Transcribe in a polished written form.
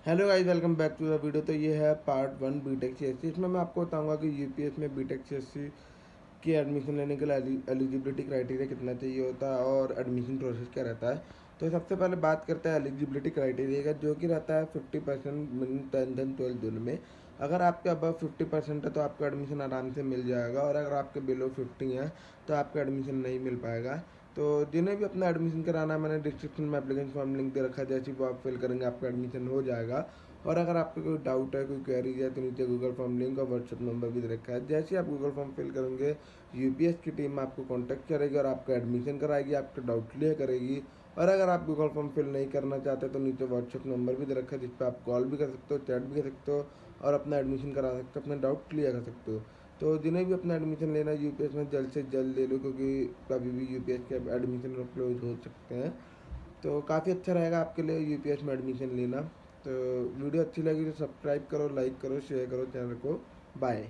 Hello guys, welcome back to the video. तो ये है पार्ट 1 बीटेक सीएससी। इसमें मैं आपको बताऊंगा कि यूपीएस में बीटेक सीएससी की एडमिशन लेने के लिए एलिजिबिलिटी क्राइटेरिया कितना चाहिए होता है और एडमिशन प्रोसेस क्या रहता है। तो सबसे पहले बात करते हैं एलिजिबिलिटी क्राइटेरिया का, जो कि रहता है 50% मिनिमम 10th एंड 12th दोनों में। अगर आपके अबव 50% है तो आपका एडमिशन आराम से मिल जाएगा, और अगर आपके बिलो 50 है तो आपका एडमिशन नहीं मिल पाएगा। तो जिन्हें भी अपना एडमिशन कराना है, मैंने डिस्क्रिप्शन में एप्लीकेशन फॉर्म लिंक दे रखा है, जैसे वो आप फिल करेंगे आपका एडमिशन हो जाएगा। और अगर आपको कोई डाउट है, कोई क्वेरीज है, तो नीचे गूगल फॉर्म लिंक और व्हाट्सएप नंबर भी दे रखा है। जैसे ही आप गूगल फॉर्म फिल करेंगे, यूपीएस की टीम आपको कांटेक्ट करेगी और आपका एडमिशन कराएगी, आपका डाउट क्लियर करेगी। और अगर आप गूगल फॉर्म फिल नहीं करना चाहते तो नीचे व्हाट्सएप नंबर भी दे रखा है, जिस पर आप कॉल भी कर सकते हो, चैट भी कर सकते हो और अपना एडमिशन करा सकते हो, अपना डाउट क्लियर कर सकते हो। तो जिन्हें भी अपना एडमिशन लेना है यूपीएस में, जल्द से जल्द ले लो, क्योंकि कभी भी यूपीएस के एडमिशन क्लोज हो सकते हैं। तो काफ़ी अच्छा रहेगा आपके लिए यूपीएस में एडमिशन लेना। तो वीडियो अच्छी लगी तो सब्सक्राइब करो, लाइक करो, शेयर करो चैनल को। बाय।